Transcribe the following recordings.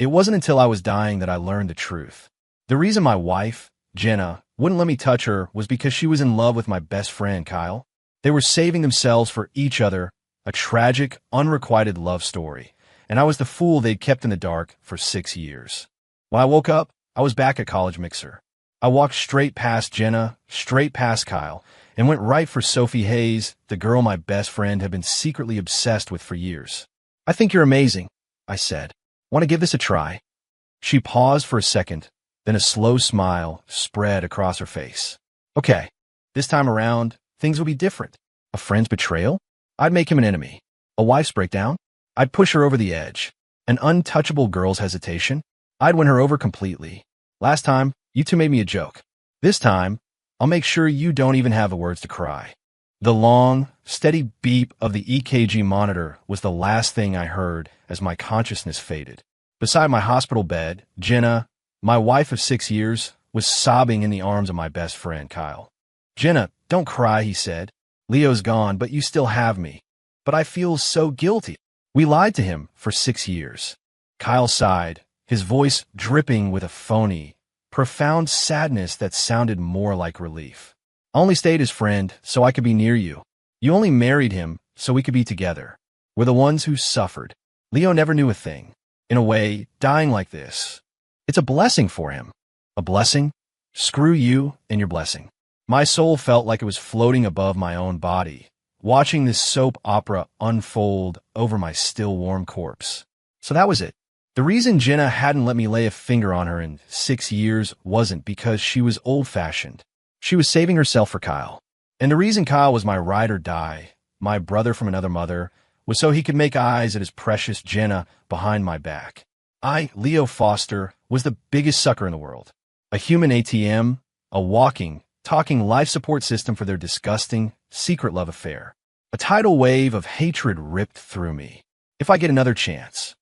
It wasn't until I was dying that I learned the truth. The reason my wife, Jenna, wouldn't let me touch her was because she was in love with my best friend, Kyle. They were saving themselves for each other, a tragic, unrequited love story, and I was the fool they'd kept in the dark for 6 years. When I woke up, I was back at College Mixer. I walked straight past Jenna, straight past Kyle, and went right for Sophie Hayes, the girl my best friend had been secretly obsessed with for years. "I think you're amazing," I said. "Want to give this a try?" She paused for a second, then a slow smile spread across her face. "Okay, this time around, things will be different. A friend's betrayal? I'd make him an enemy. A wife's breakdown? I'd push her over the edge. An untouchable girl's hesitation? I'd win her over completely. Last time, you two made me a joke. This time, I'll make sure you don't even have the words to cry." The long, steady beep of the EKG monitor was the last thing I heard as my consciousness faded. Beside my hospital bed, Jenna, my wife of 6 years, was sobbing in the arms of my best friend, Kyle. "Jenna, don't cry," he said. "Leo's gone, but you still have me. But I feel so guilty. We lied to him for 6 years." Kyle sighed, his voice dripping with a phony, profound sadness that sounded more like relief. "I only stayed his friend so I could be near you. You only married him so we could be together. We're the ones who suffered. Leo never knew a thing. In a way, dying like this, it's a blessing for him." "A blessing? Screw you and your blessing." My soul felt like it was floating above my own body, watching this soap opera unfold over my still warm corpse. So that was it. The reason Jenna hadn't let me lay a finger on her in 6 years wasn't because she was old-fashioned. She was saving herself for Kyle. And the reason Kyle was my ride or die, my brother from another mother, was so he could make eyes at his precious Jenna behind my back. I, Leo Foster, was the biggest sucker in the world. A human ATM, a walking, talking life support system for their disgusting, secret love affair. A tidal wave of hatred ripped through me. If I get another chance,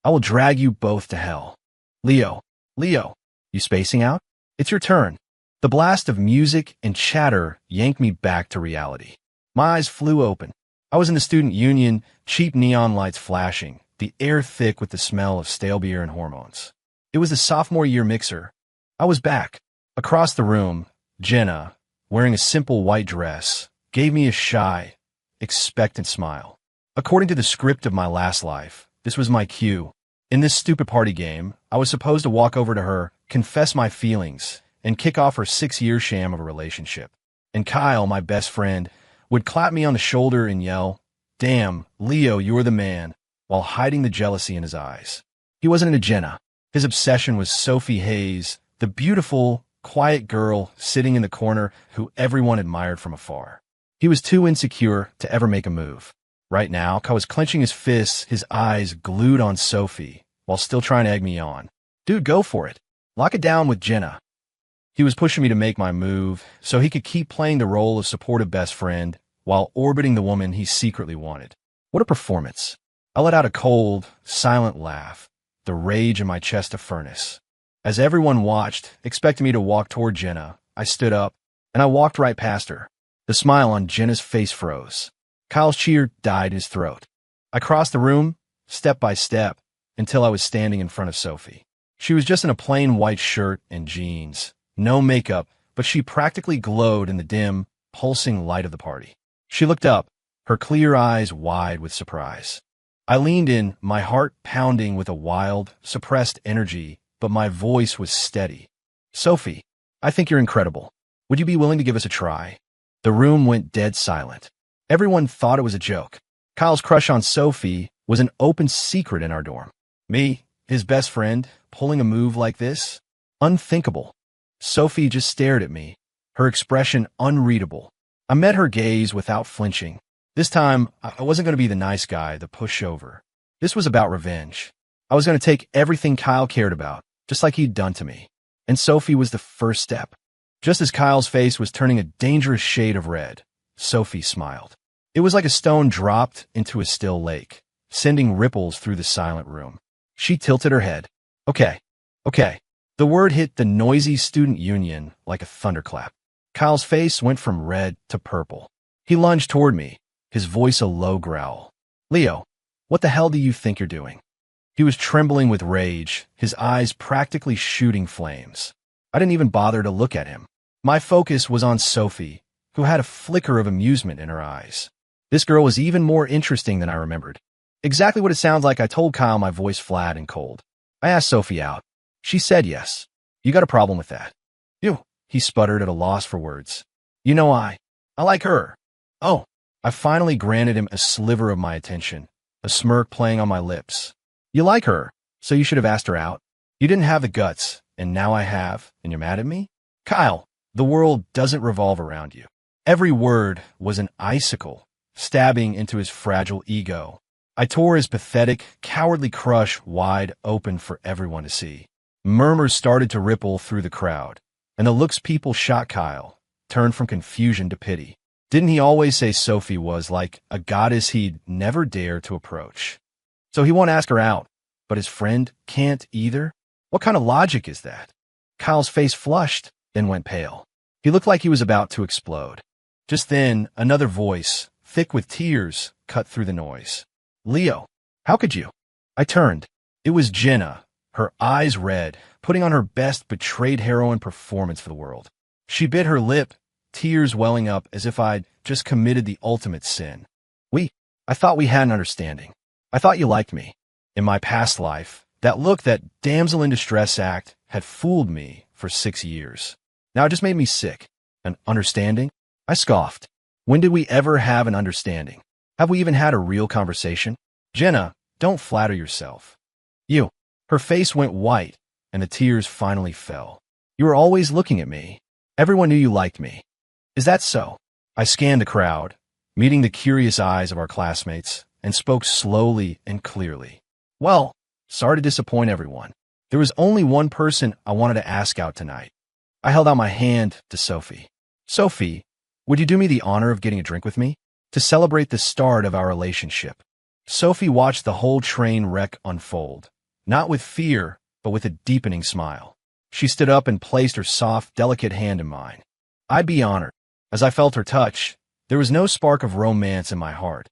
I will drag you both to hell. Leo, you spacing out? It's your turn." The blast of music and chatter yanked me back to reality. My eyes flew open. I was in the student union, cheap neon lights flashing, the air thick with the smell of stale beer and hormones. It was the sophomore year mixer. I was back. Across the room, Jenna, wearing a simple white dress, gave me a shy, expectant smile. According to the script of my last life, this was my cue. In this stupid party game, I was supposed to walk over to her, confess my feelings, and kick off her 6-year sham of a relationship. And Kyle, my best friend, would clap me on the shoulder and yell, "Damn, Leo, you're the man," while hiding the jealousy in his eyes. He wasn't into Jenna. His obsession was Sophie Hayes, the beautiful, quiet girl sitting in the corner who everyone admired from afar. He was too insecure to ever make a move. Right now, Kyle was clenching his fists, his eyes glued on Sophie, while still trying to egg me on. "Dude, go for it. Lock it down with Jenna." He was pushing me to make my move so he could keep playing the role of supportive best friend while orbiting the woman he secretly wanted. What a performance. I let out a cold, silent laugh, the rage in my chest a furnace. As everyone watched, expecting me to walk toward Jenna, I stood up, and I walked right past her. The smile on Jenna's face froze. Kyle's cheer died in his throat. I crossed the room, step by step, until I was standing in front of Sophie. She was just in a plain white shirt and jeans. No makeup, but she practically glowed in the dim, pulsing light of the party. She looked up, her clear eyes wide with surprise. I leaned in, my heart pounding with a wild, suppressed energy, but my voice was steady. "Sophie, I think you're incredible. Would you be willing to give us a try?" The room went dead silent. Everyone thought it was a joke. Kyle's crush on Sophie was an open secret in our dorm. Me, his best friend, pulling a move like this? Unthinkable. Sophie just stared at me, her expression unreadable. I met her gaze without flinching. This time, I wasn't going to be the nice guy, the pushover. This was about revenge. I was going to take everything Kyle cared about, just like he'd done to me. And Sophie was the first step. Just as Kyle's face was turning a dangerous shade of red, Sophie smiled. It was like a stone dropped into a still lake, sending ripples through the silent room. She tilted her head. Okay. The word hit the noisy student union like a thunderclap. Kyle's face went from red to purple. He lunged toward me, his voice a low growl. "Leo, what the hell do you think you're doing?" He was trembling with rage, his eyes practically shooting flames. I didn't even bother to look at him. My focus was on Sophie, who had a flicker of amusement in her eyes. This girl was even more interesting than I remembered. Exactly what it sounds like, I told Kyle, my voice flat and cold. I asked Sophie out. She said yes. You got a problem with that? You, he sputtered at a loss for words. You know I like her. Oh, I finally granted him a sliver of my attention, a smirk playing on my lips. You like her, so you should have asked her out. You didn't have the guts, and now I have, and you're mad at me? Kyle, the world doesn't revolve around you. Every word was an icicle, stabbing into his fragile ego. I tore his pathetic, cowardly crush wide open for everyone to see. Murmurs started to ripple through the crowd, and the looks people shot Kyle turned from confusion to pity. Didn't he always say Sophie was like a goddess he'd never dare to approach? So he won't ask her out, but his friend can't either? What kind of logic is that? Kyle's face flushed, then went pale. He looked like he was about to explode. Just then, another voice, thick with tears, cut through the noise. Leo, how could you? I turned. It was Jenna, her eyes red, putting on her best betrayed heroine performance for the world. She bit her lip, tears welling up as if I'd just committed the ultimate sin. I thought we had an understanding. I thought you liked me. In my past life, that look, that damsel in distress act, had fooled me for 6 years. Now it just made me sick. An understanding? I scoffed. When did we ever have an understanding? Have we even had a real conversation? Jenna, don't flatter yourself. You. Her face went white, and the tears finally fell. You were always looking at me. Everyone knew you liked me. Is that so? I scanned the crowd, meeting the curious eyes of our classmates, and spoke slowly and clearly. Well, sorry to disappoint everyone. There was only one person I wanted to ask out tonight. I held out my hand to Sophie. Sophie, would you do me the honor of getting a drink with me? To celebrate the start of our relationship. Sophie watched the whole train wreck unfold, not with fear, but with a deepening smile. She stood up and placed her soft, delicate hand in mine. I'd be honored. As I felt her touch, there was no spark of romance in my heart,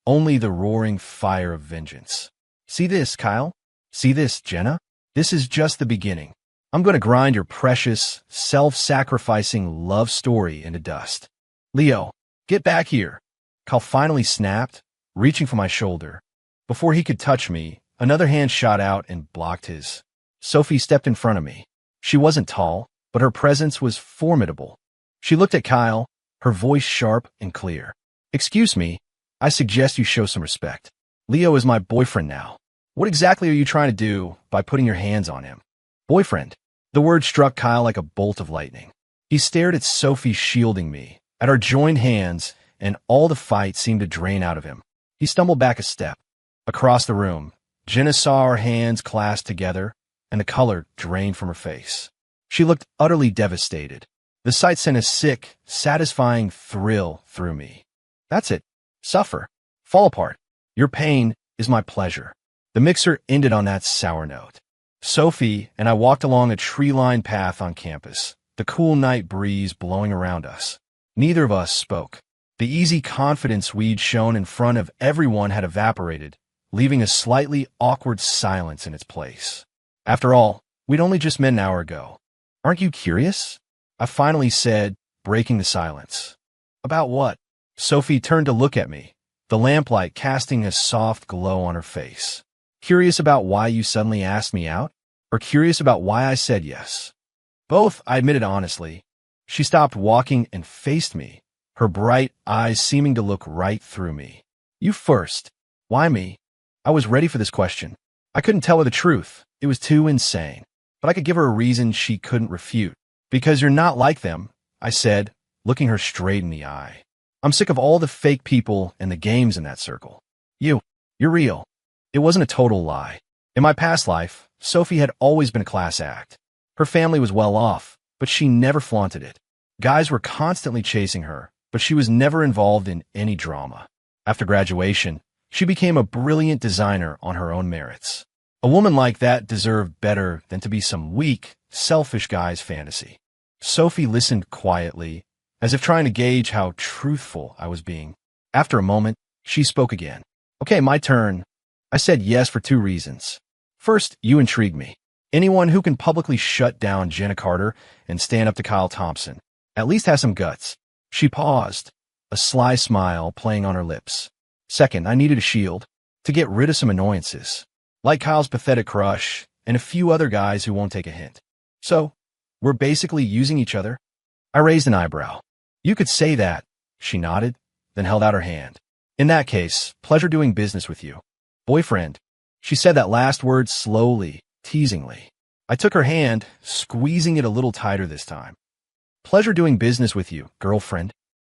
only the roaring fire of vengeance. See this, Kyle? See this, Jenna? This is just the beginning. I'm going to grind your precious, self-sacrificing love story into dust. Leo, get back here. Kyle finally snapped, reaching for my shoulder. Before he could touch me, another hand shot out and blocked his. Sophie stepped in front of me. She wasn't tall, but her presence was formidable. She looked at Kyle, her voice sharp and clear. Excuse me, I suggest you show some respect. Leo is my boyfriend now. What exactly are you trying to do by putting your hands on him? Boyfriend. The word struck Kyle like a bolt of lightning. He stared at Sophie shielding me, at our joined hands, and all the fight seemed to drain out of him. He stumbled back a step. Across the room, Jenna saw our hands clasped together, and the color drained from her face. She looked utterly devastated. The sight sent a sick, satisfying thrill through me. That's it. Suffer. Fall apart. Your pain is my pleasure. The mixer ended on that sour note. Sophie and I walked along a tree-lined path on campus, the cool night breeze blowing around us. Neither of us spoke. The easy confidence we'd shown in front of everyone had evaporated, leaving a slightly awkward silence in its place. After all, we'd only just met an hour ago. Aren't you curious? I finally said, breaking the silence. About what? Sophie turned to look at me, the lamplight casting a soft glow on her face. Curious about why you suddenly asked me out? Or curious about why I said yes? Both, I admitted honestly. She stopped walking and faced me, her bright eyes seeming to look right through me. You first. Why me? I was ready for this question. I couldn't tell her the truth. It was too insane. But I could give her a reason she couldn't refute. Because you're not like them, I said, looking her straight in the eye. I'm sick of all the fake people and the games in that circle. You're real. It wasn't a total lie. In my past life, Sophie had always been a class act. Her family was well off, but she never flaunted it. Guys were constantly chasing her, but she was never involved in any drama. After graduation, she became a brilliant designer on her own merits. A woman like that deserved better than to be some weak, selfish guy's fantasy. Sophie listened quietly, as if trying to gauge how truthful I was being. After a moment, she spoke again. Okay, my turn. I said yes for 2 reasons. First, you intrigue me. Anyone who can publicly shut down Jenna Carter and stand up to Kyle Thompson at least has some guts. She paused, a sly smile playing on her lips. Second, I needed a shield to get rid of some annoyances, like Kyle's pathetic crush and a few other guys who won't take a hint. So, we're basically using each other? I raised an eyebrow. You could say that. She nodded, then held out her hand. In that case, pleasure doing business with you. Boyfriend. She said that last word slowly, teasingly. I took her hand, squeezing it a little tighter this time. Pleasure doing business with you, girlfriend.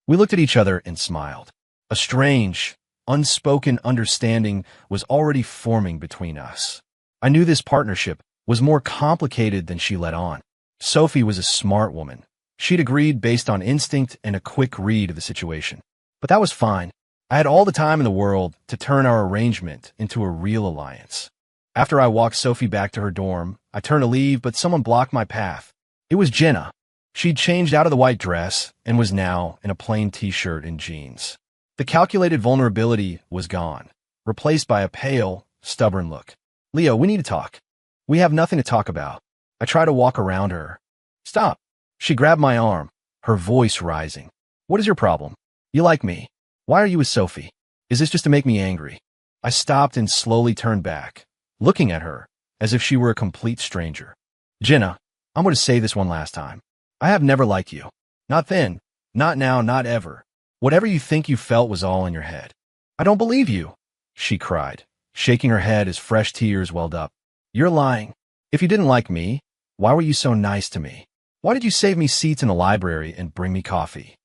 We looked at each other and smiled. A strange, unspoken understanding was already forming between us. I knew this partnership was more complicated than she let on. Sophie was a smart woman. She'd agreed based on instinct and a quick read of the situation. But that was fine. I had all the time in the world to turn our arrangement into a real alliance. After I walked Sophie back to her dorm, I turned to leave, but someone blocked my path. It was Jenna. She'd changed out of the white dress and was now in a plain t-shirt and jeans. The calculated vulnerability was gone, replaced by a pale, stubborn look. Leo, we need to talk. We have nothing to talk about. I tried to walk around her. Stop. She grabbed my arm, her voice rising. What is your problem? You like me. Why are you with Sophie? Is this just to make me angry? I stopped and slowly turned back, looking at her as if she were a complete stranger. Jenna, I'm going to say this one last time. I have never liked you. Not then, not now, not ever. Whatever you think you felt was all in your head. I don't believe you, she cried, shaking her head as fresh tears welled up. You're lying. If you didn't like me, why were you so nice to me? Why did you save me seats in the library and bring me coffee?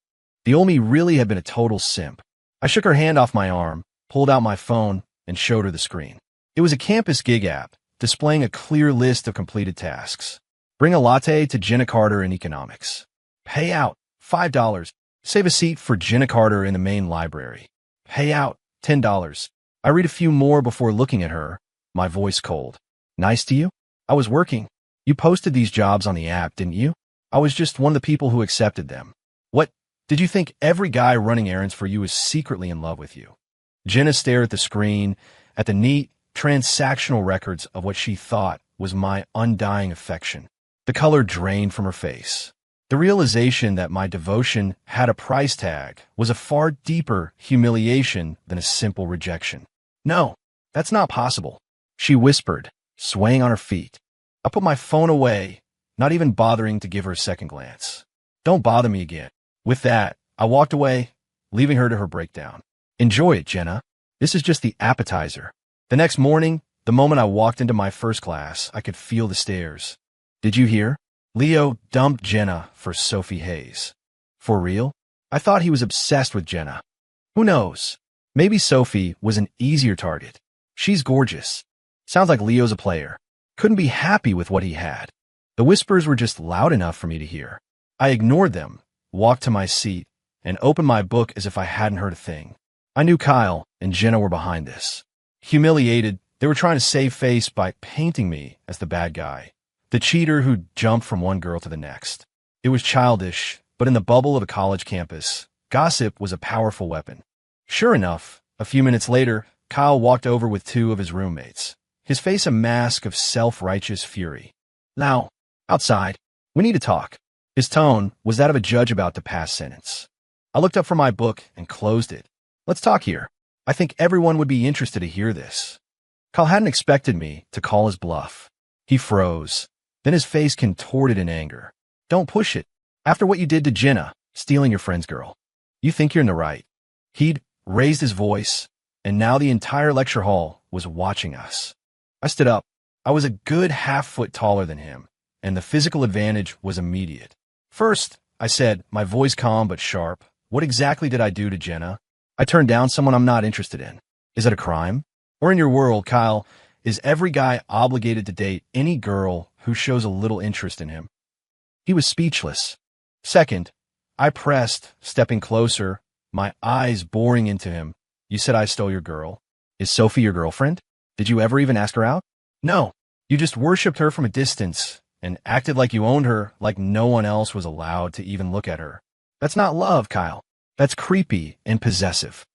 The old me really had been a total simp. I shook her hand off my arm, pulled out my phone, and showed her the screen. It was a campus gig app, displaying a clear list of completed tasks. Bring a latte to Jenna Carter in economics. Pay out, $5. Save a seat for Jenna Carter in the main library. Pay out, $10. I read a few more before looking at her, my voice cold. Nice to you? I was working. You posted these jobs on the app, didn't you? I was just one of the people who accepted them. What? Did you think every guy running errands for you is secretly in love with you? Jenna stared at the screen, at the neat, transactional records of what she thought was my undying affection. The color drained from her face. The realization that my devotion had a price tag was a far deeper humiliation than a simple rejection. No, that's not possible, she whispered, swaying on her feet. I put my phone away, not even bothering to give her a second glance. Don't bother me again. With that, I walked away, leaving her to her breakdown. Enjoy it, Jenna. This is just the appetizer. The next morning, the moment I walked into my first class, I could feel the stares. Did you hear? Leo dumped Jenna for Sophie Hayes. For real? I thought he was obsessed with Jenna. Who knows? Maybe Sophie was an easier target. She's gorgeous. Sounds like Leo's a player. Couldn't be happy with what he had. The whispers were just loud enough for me to hear. I ignored them, walked to my seat, and opened my book as if I hadn't heard a thing. I knew Kyle and Jenna were behind this. Humiliated, they were trying to save face by painting me as the bad guy, the cheater who jumped from one girl to the next. It was childish, but in the bubble of a college campus, gossip was a powerful weapon. Sure enough, a few minutes later, Kyle walked over with two of his roommates, his face a mask of self-righteous fury. Now, outside, we need to talk. His tone was that of a judge about to pass sentence. I looked up from my book and closed it. Let's talk here. I think everyone would be interested to hear this. Kyle hadn't expected me to call his bluff. He froze. Then his face contorted in anger. Don't push it. After what you did to Jenna, stealing your friend's girl. You think you're in the right. He'd raised his voice, and now the entire lecture hall was watching us. I stood up. I was a good half-foot taller than him, and the physical advantage was immediate. First, I said, my voice calm but sharp, what exactly did I do to Jenna? I turned down someone I'm not interested in. Is it a crime? Or in your world, Kyle, is every guy obligated to date any girl who shows a little interest in him? He was speechless. Second, I pressed, stepping closer, my eyes boring into him. You said I stole your girl. Is Sophie your girlfriend? Did you ever even ask her out? No. You just worshipped her from a distance and acted like you owned her, like no one else was allowed to even look at her. That's not love, Kyle. That's creepy and possessive.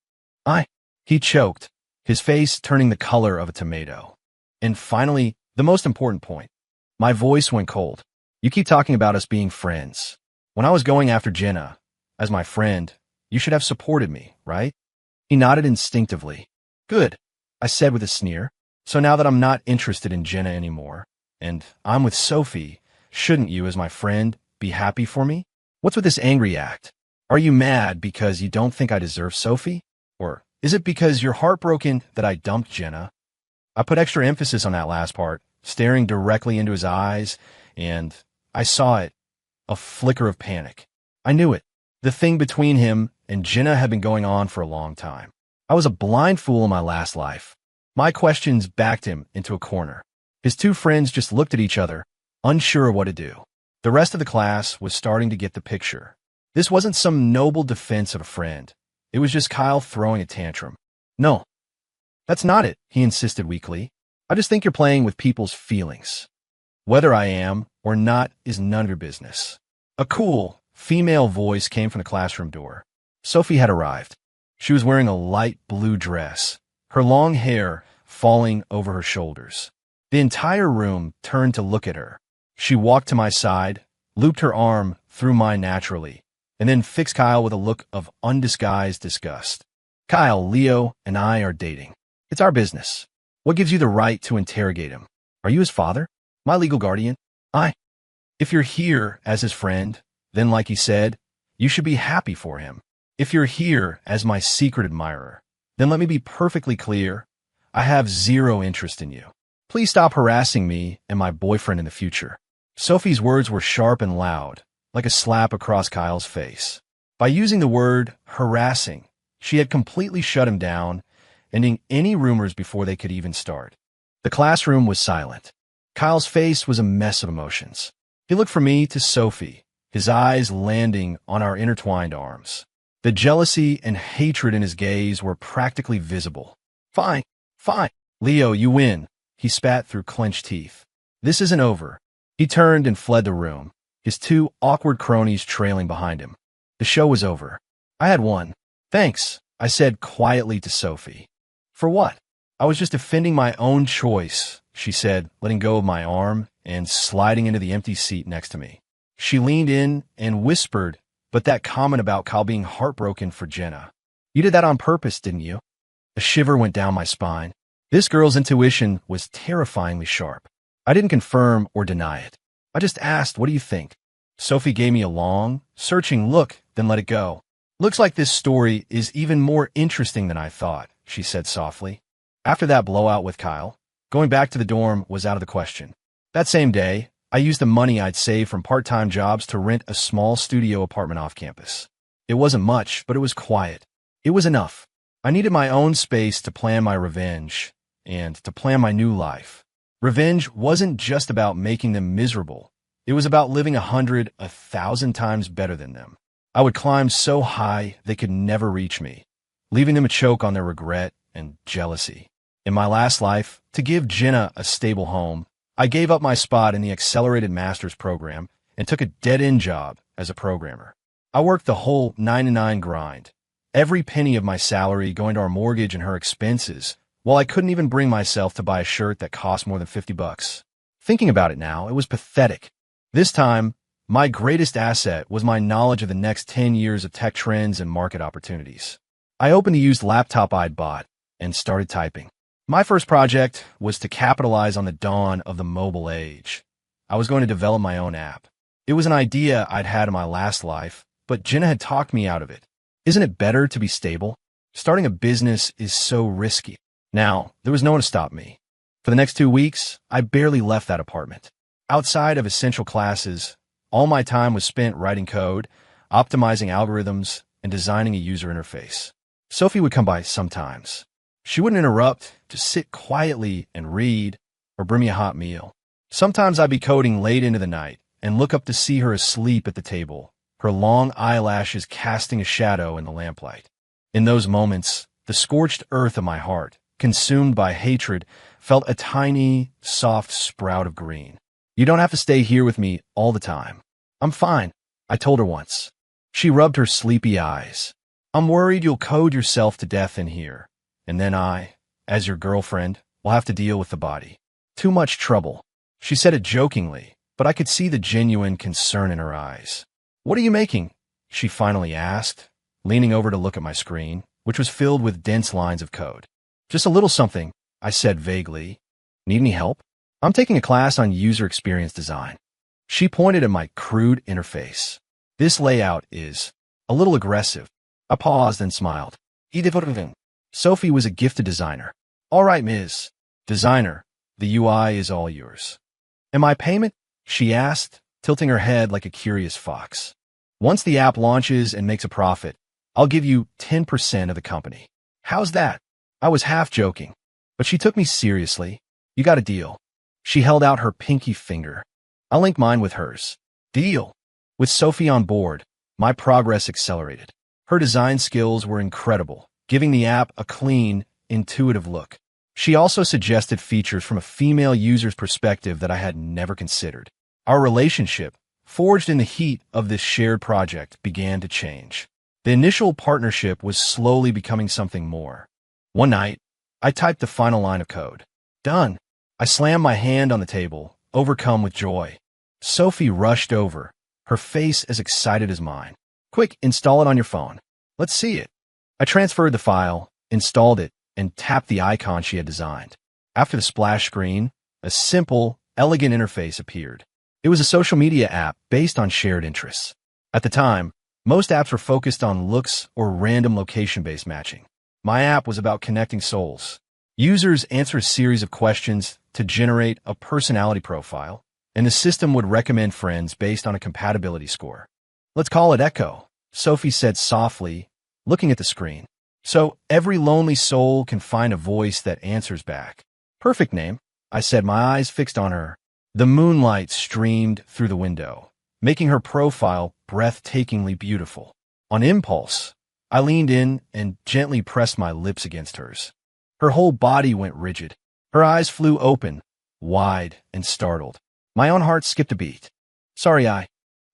He choked, his face turning the color of a tomato. And finally, the most important point. My voice went cold. You keep talking about us being friends. When I was going after Jenna, as my friend, you should have supported me, right? He nodded instinctively. Good, I said with a sneer. So now that I'm not interested in Jenna anymore, and I'm with Sophie, shouldn't you, as my friend, be happy for me? What's with this angry act? Are you mad because you don't think I deserve Sophie? Or is it because you're heartbroken that I dumped Jenna? I put extra emphasis on that last part, staring directly into his eyes, and I saw it, a flicker of panic. I knew it. The thing between him and Jenna had been going on for a long time. I was a blind fool in my last life. My questions backed him into a corner. His two friends just looked at each other, unsure of what to do. The rest of the class was starting to get the picture. This wasn't some noble defense of a friend. It was just Kyle throwing a tantrum. No, that's not it, he insisted weakly. I just think you're playing with people's feelings. Whether I am or not is none of your business. A cool, female voice came from the classroom door. Sophie had arrived. She was wearing a light blue dress, her long hair falling over her shoulders. The entire room turned to look at her. She walked to my side, looped her arm through mine naturally, and then fixed Kyle with a look of undisguised disgust. Kyle, Leo, and I are dating. It's our business. What gives you the right to interrogate him? Are you his father? My legal guardian? If you're here as his friend, then like he said, you should be happy for him. If you're here as my secret admirer, then let me be perfectly clear. I have zero interest in you. Please stop harassing me and my boyfriend in the future. Sophie's words were sharp and loud, like a slap across Kyle's face. By using the word harassing, she had completely shut him down, ending any rumors before they could even start. The classroom was silent. Kyle's face was a mess of emotions. He looked from me to Sophie, his eyes landing on our intertwined arms. The jealousy and hatred in his gaze were practically visible. Fine. Leo, you win, he spat through clenched teeth. This isn't over. He turned and fled the room, his two awkward cronies trailing behind him. The show was over. I had won. Thanks, I said quietly to Sophie. For what? I was just defending my own choice, she said, letting go of my arm and sliding into the empty seat next to me. She leaned in and whispered, but that comment about Kyle being heartbroken for Jenna. You did that on purpose, didn't you? A shiver went down my spine. This girl's intuition was terrifyingly sharp. I didn't confirm or deny it. I just asked, what do you think? Sophie gave me a long, searching look, then let it go. Looks like this story is even more interesting than I thought, she said softly. After that blowout with Kyle, going back to the dorm was out of the question. That same day, I used the money I'd saved from part-time jobs to rent a small studio apartment off campus. It wasn't much, but it was quiet. It was enough. I needed my own space to plan my revenge and to plan my new life. Revenge wasn't just about making them miserable. It was about living 100, 1,000 times better than them. I would climb so high they could never reach me, leaving them a choke on their regret and jealousy. In my last life, to give Jenna a stable home, I gave up my spot in the accelerated master's program and took a dead-end job as a programmer. I worked the whole 9-to-9 grind, every penny of my salary going to our mortgage and her expenses, while I couldn't even bring myself to buy a shirt that cost more than $50. Thinking about it now, it was pathetic. This time, my greatest asset was my knowledge of the next 10 years of tech trends and market opportunities. I opened the used laptop I'd bought and started typing. My first project was to capitalize on the dawn of the mobile age. I was going to develop my own app. It was an idea I'd had in my last life, but Jenna had talked me out of it. Isn't it better to be stable? Starting a business is so risky. Now, there was no one to stop me. For the next 2 weeks, I barely left that apartment. Outside of essential classes, all my time was spent writing code, optimizing algorithms, and designing a user interface. Sophie would come by sometimes. She wouldn't interrupt, just sit quietly and read, or bring me a hot meal. Sometimes I'd be coding late into the night and look up to see her asleep at the table, her long eyelashes casting a shadow in the lamplight. In those moments, the scorched earth of my heart, consumed by hatred, felt a tiny, soft sprout of green. You don't have to stay here with me all the time. I'm fine, I told her once. She rubbed her sleepy eyes. I'm worried you'll code yourself to death in here, and then I, as your girlfriend, will have to deal with the body. Too much trouble. She said it jokingly, but I could see the genuine concern in her eyes. What are you making? She finally asked, leaning over to look at my screen, which was filled with dense lines of code. Just a little something, I said vaguely. Need any help? I'm taking a class on user experience design. She pointed at my crude interface. This layout is a little aggressive. I paused and smiled. Sophie was a gifted designer. All right, Ms. Designer, the UI is all yours. And my payment? She asked, tilting her head like a curious fox. Once the app launches and makes a profit, I'll give you 10% of the company. How's that? I was half joking, but she took me seriously. You got a deal. She held out her pinky finger. I'll link mine with hers. Deal. With Sophie on board, my progress accelerated. Her design skills were incredible, giving the app a clean, intuitive look. She also suggested features from a female user's perspective that I had never considered. Our relationship, forged in the heat of this shared project, began to change. The initial partnership was slowly becoming something more. One night, I typed the final line of code. Done. I slammed my hand on the table, overcome with joy. Sophie rushed over, her face as excited as mine. Quick, install it on your phone. Let's see it. I transferred the file, installed it, and tapped the icon she had designed. After the splash screen, a simple, elegant interface appeared. It was a social media app based on shared interests. At the time, most apps were focused on looks or random location-based matching. My app was about connecting souls. Users answered a series of questions to generate a personality profile, and the system would recommend friends based on a compatibility score. Let's call it Echo, Sophie said softly, looking at the screen. So every lonely soul can find a voice that answers back. Perfect name, I said, my eyes fixed on her. The moonlight streamed through the window, making her profile breathtakingly beautiful. On impulse, I leaned in and gently pressed my lips against hers. Her whole body went rigid. Her eyes flew open, wide and startled. My own heart skipped a beat. Sorry,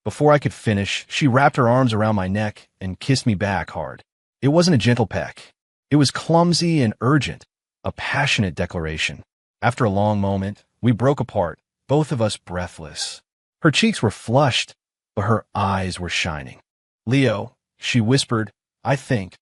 Before I could finish, she wrapped her arms around my neck and kissed me back hard. It wasn't a gentle peck. It was clumsy and urgent, a passionate declaration. After a long moment, we broke apart, both of us breathless. Her cheeks were flushed, but her eyes were shining. Leo, she whispered, I think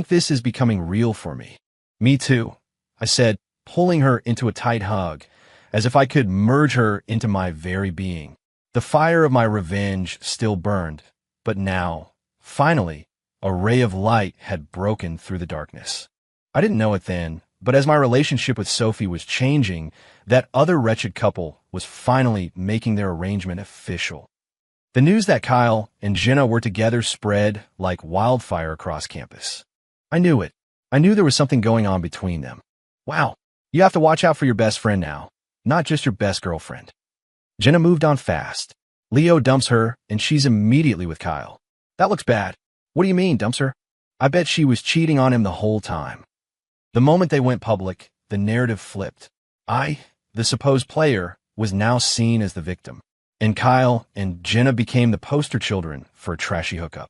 this is becoming real for me. Me too, I said, pulling her into a tight hug, as if I could merge her into my very being. The fire of my revenge still burned, but now, finally, a ray of light had broken through the darkness. I didn't know it then, but as my relationship with Sophie was changing, that other wretched couple was finally making their arrangement official. The news that Kyle and Jenna were together spread like wildfire across campus. I knew it. I knew there was something going on between them. Wow, you have to watch out for your best friend now, not just your best girlfriend. Jenna moved on fast. Leo dumps her, and she's immediately with Kyle. That looks bad. What do you mean, dumps her? I bet she was cheating on him the whole time. The moment they went public, the narrative flipped. I, the supposed player, was now seen as the victim, and Kyle and Jenna became the poster children for a trashy hookup.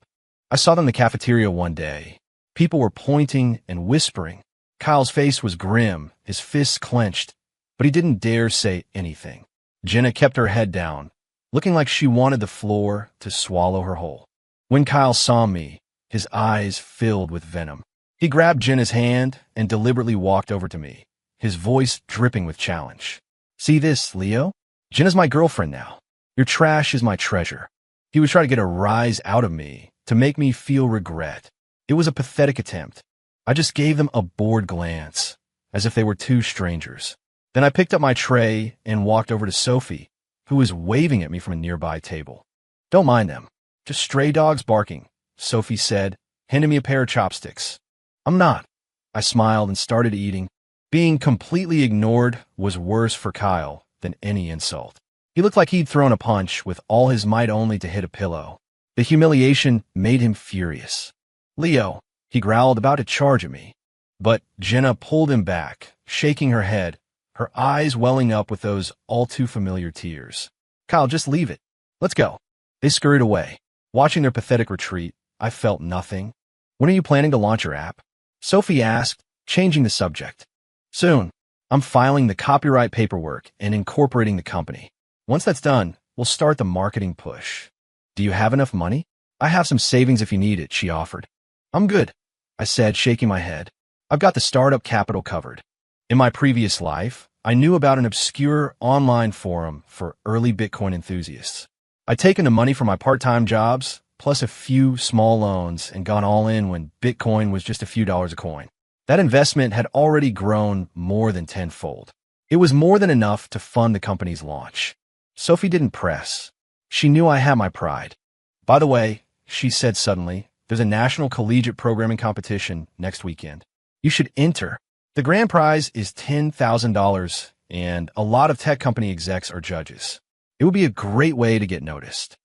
I saw them in the cafeteria one day. People were pointing and whispering. Kyle's face was grim, his fists clenched, but he didn't dare say anything. Jenna kept her head down, looking like she wanted the floor to swallow her whole. When Kyle saw me, his eyes filled with venom. He grabbed Jenna's hand and deliberately walked over to me, his voice dripping with challenge. See this, Leo? Jenna's my girlfriend now. Your trash is my treasure. He was trying to get a rise out of me, to make me feel regret. It was a pathetic attempt. I just gave them a bored glance, as if they were two strangers. Then I picked up my tray and walked over to Sophie, who was waving at me from a nearby table. Don't mind them. Just stray dogs barking, Sophie said, handing me a pair of chopsticks. I'm not. I smiled and started eating. Being completely ignored was worse for Kyle than any insult. He looked like he'd thrown a punch with all his might only to hit a pillow. The humiliation made him furious. Leo, he growled, about to charge at me. But Jenna pulled him back, shaking her head, her eyes welling up with those all-too-familiar tears. Kyle, just leave it. Let's go. They scurried away. Watching their pathetic retreat, I felt nothing. When are you planning to launch your app? Sophie asked, changing the subject. Soon. I'm filing the copyright paperwork and incorporating the company. Once that's done, we'll start the marketing push. Do you have enough money? I have some savings if you need it, she offered. I'm good, I said, shaking my head. I've got the startup capital covered. In my previous life, I knew about an obscure online forum for early Bitcoin enthusiasts. I'd taken the money from my part-time jobs, plus a few small loans, and gone all in when Bitcoin was just a few dollars a coin. That investment had already grown more than tenfold. It was more than enough to fund the company's launch. Sophie didn't press. She knew I had my pride. By the way, she said suddenly, there's a national collegiate programming competition next weekend. You should enter. The grand prize is $10,000, and a lot of tech company execs are judges. It would be a great way to get noticed.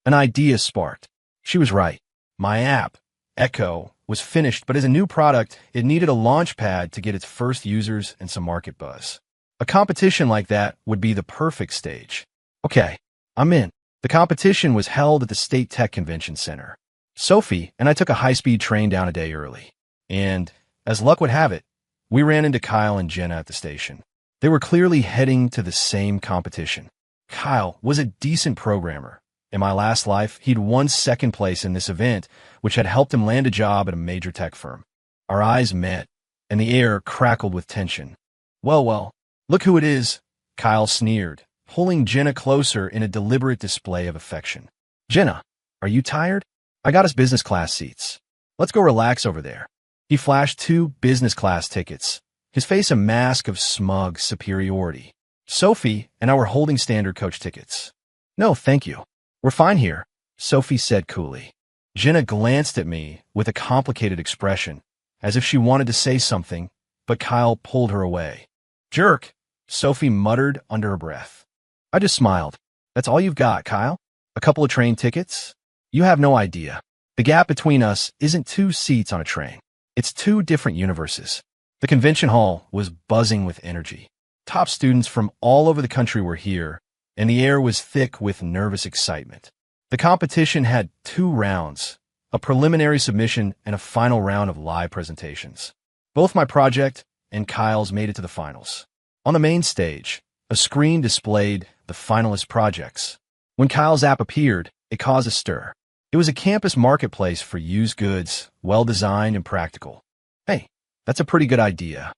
An idea sparked. She was right. My app, Echo, was finished, but as a new product, it needed a launch pad to get its first users and some market buzz. A competition like that would be the perfect stage. Okay, I'm in. The competition was held at the State Tech Convention Center. Sophie and I took a high-speed train down a day early. And, as luck would have it, we ran into Kyle and Jenna at the station. They were clearly heading to the same competition. Kyle was a decent programmer. In my last life, he'd won second place in this event, which had helped him land a job at a major tech firm. Our eyes met, and the air crackled with tension. Well, look who it is, Kyle sneered, pulling Jenna closer in a deliberate display of affection. Jenna, are you tired? I got us business class seats. Let's go relax over there. He flashed 2 business class tickets, his face a mask of smug superiority. Sophie and I were holding standard coach tickets. No, thank you. We're fine here, Sophie said coolly. Jenna glanced at me with a complicated expression, as if she wanted to say something, but Kyle pulled her away. Jerk, Sophie muttered under her breath. I just smiled. That's all you've got, Kyle? A couple of train tickets? You have no idea. The gap between us isn't 2 seats on a train. It's 2 different universes. The convention hall was buzzing with energy. Top students from all over the country were here, and the air was thick with nervous excitement. The competition had 2 rounds, a preliminary submission and a final round of live presentations. Both my project and Kyle's made it to the finals. On the main stage, a screen displayed the finalist projects. When Kyle's app appeared, it caused a stir. It was a campus marketplace for used goods, well-designed and practical. Hey, that's a pretty good idea.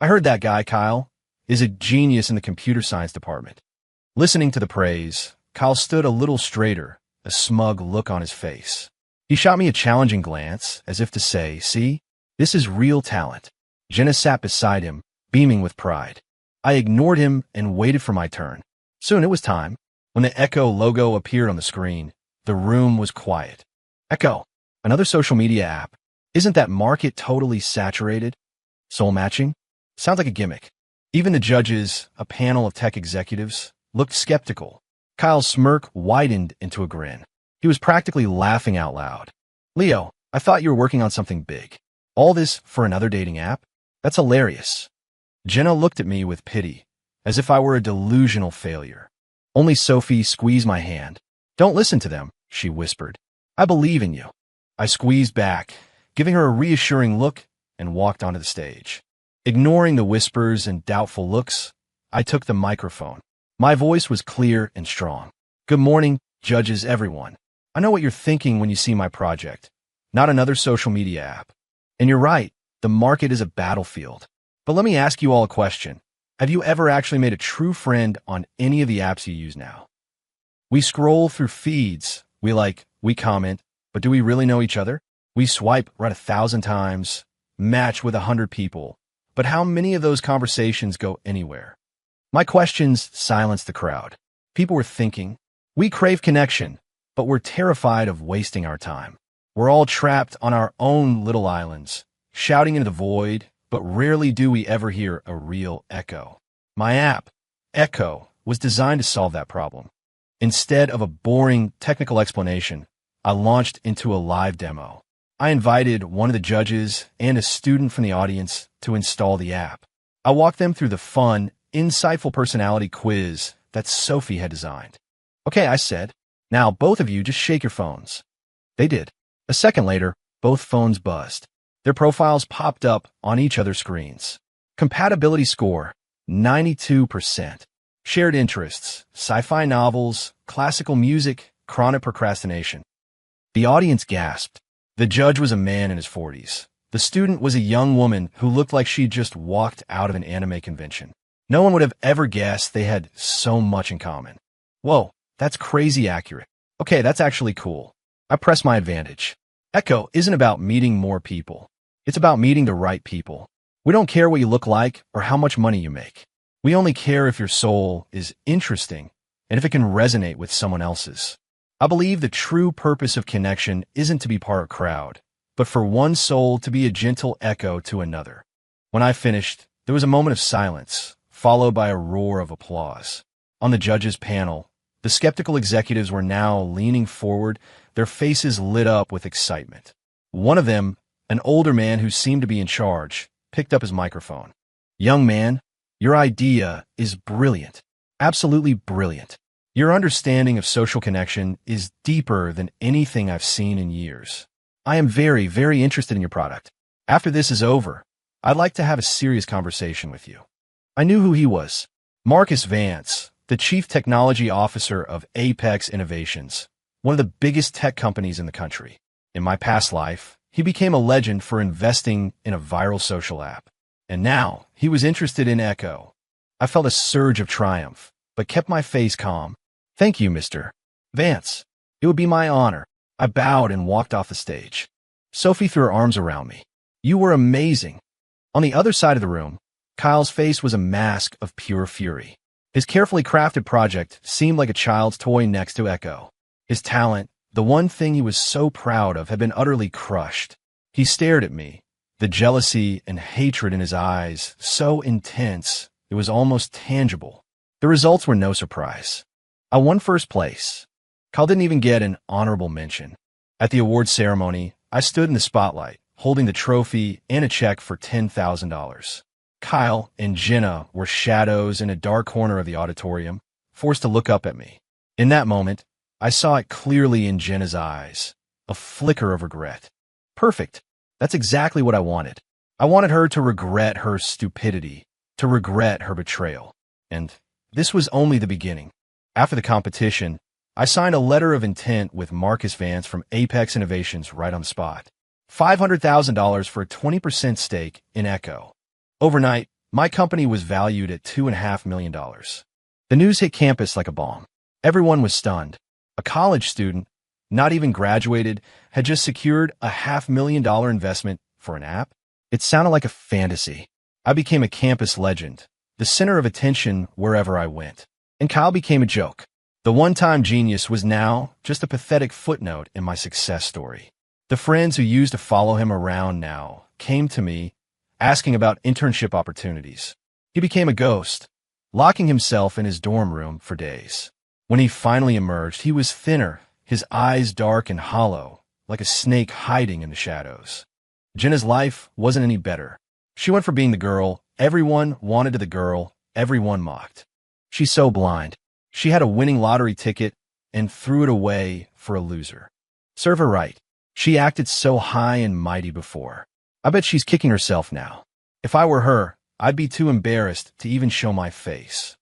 I heard that guy, Kyle, is a genius in the computer science department. Listening to the praise, Kyle stood a little straighter, a smug look on his face. He shot me a challenging glance, as if to say, see, this is real talent. Jenna sat beside him, beaming with pride. I ignored him and waited for my turn. Soon it was time. When the Echo logo appeared on the screen, the room was quiet. Echo, another social media app. Isn't that market totally saturated? Soul matching? Sounds like a gimmick. Even the judges, a panel of tech executives, looked skeptical. Kyle's smirk widened into a grin. He was practically laughing out loud. Leo, I thought you were working on something big. All this for another dating app? That's hilarious. Jenna looked at me with pity, as if I were a delusional failure. Only Sophie squeezed my hand. Don't listen to them, she whispered. I believe in you. I squeezed back, giving her a reassuring look, and walked onto the stage. Ignoring the whispers and doubtful looks, I took the microphone. My voice was clear and strong. Good morning, judges everyone. I know what you're thinking when you see my project. Not another social media app. And you're right, the market is a battlefield. But let me ask you all a question. Have you ever actually made a true friend on any of the apps you use now? We scroll through feeds, we comment, but do we really know each other? We swipe right 1,000 times, match with 100 people, but how many of those conversations go anywhere? My questions silenced the crowd. People were thinking, we crave connection, but we're terrified of wasting our time. We're all trapped on our own little islands, shouting into the void, but rarely do we ever hear a real echo. My app, Echo, was designed to solve that problem. Instead of a boring technical explanation, I launched into a live demo. I invited one of the judges and a student from the audience to install the app. I walked them through the fun, insightful personality quiz that Sophie had designed. Okay, I said. Now both of you just shake your phones. They did. A second later, both phones buzzed. Their profiles popped up on each other's screens. Compatibility score, 92%. Shared interests, sci-fi novels, classical music, chronic procrastination. The audience gasped. The judge was a man in his 40s. The student was a young woman who looked like she'd just walked out of an anime convention. No one would have ever guessed they had so much in common. Whoa, that's crazy accurate. Okay, that's actually cool. I press my advantage. Echo isn't about meeting more people. It's about meeting the right people. We don't care what you look like or how much money you make. We only care if your soul is interesting and if it can resonate with someone else's. I believe the true purpose of connection isn't to be part of a crowd, but for one soul to be a gentle echo to another. When I finished, there was a moment of silence, followed by a roar of applause. On the judges' panel, the skeptical executives were now leaning forward, their faces lit up with excitement. One of them, an older man who seemed to be in charge, picked up his microphone. "Young man, your idea is brilliant. Absolutely brilliant. Your understanding of social connection is deeper than anything I've seen in years. I am very, very interested in your product. After this is over, I'd like to have a serious conversation with you." I knew who he was. Marcus Vance, the Chief Technology Officer of Apex Innovations, one of the biggest tech companies in the country. In my past life, he became a legend for investing in a viral social app. And now, he was interested in Echo. I felt a surge of triumph, but kept my face calm. "Thank you, Mr. Vance. It would be my honor." I bowed and walked off the stage. Sophie threw her arms around me. "You were amazing." On the other side of the room, Kyle's face was a mask of pure fury. His carefully crafted project seemed like a child's toy next to Echo. His talent, the one thing he was so proud of, had been utterly crushed. He stared at me, the jealousy and hatred in his eyes so intense it was almost tangible. The results were no surprise. I won first place. Kyle didn't even get an honorable mention. At the awards ceremony, I stood in the spotlight, holding the trophy and a check for $10,000. Kyle and Jenna were shadows in a dark corner of the auditorium, forced to look up at me. In that moment, I saw it clearly in Jenna's eyes, a flicker of regret. Perfect. That's exactly what I wanted. I wanted her to regret her stupidity, to regret her betrayal. And this was only the beginning. After the competition, I signed a letter of intent with Marcus Vance from Apex Innovations right on the spot. $500,000 for a 20% stake in Echo. Overnight, my company was valued at $2.5 million. The news hit campus like a bomb. Everyone was stunned. A college student, not even graduated, had just secured a $500,000 investment for an app. It sounded like a fantasy. I became a campus legend, the center of attention wherever I went. And Kyle became a joke. The one-time genius was now just a pathetic footnote in my success story. The friends who used to follow him around now came to me, asking about internship opportunities. He became a ghost, locking himself in his dorm room for days. When he finally emerged, he was thinner, his eyes dark and hollow, like a snake hiding in the shadows. Jenna's life wasn't any better. She went from being the girl everyone wanted to the girl everyone mocked. She's so blind. She had a winning lottery ticket and threw it away for a loser. Serve her right. She acted so high and mighty before. I bet she's kicking herself now. If I were her, I'd be too embarrassed to even show my face.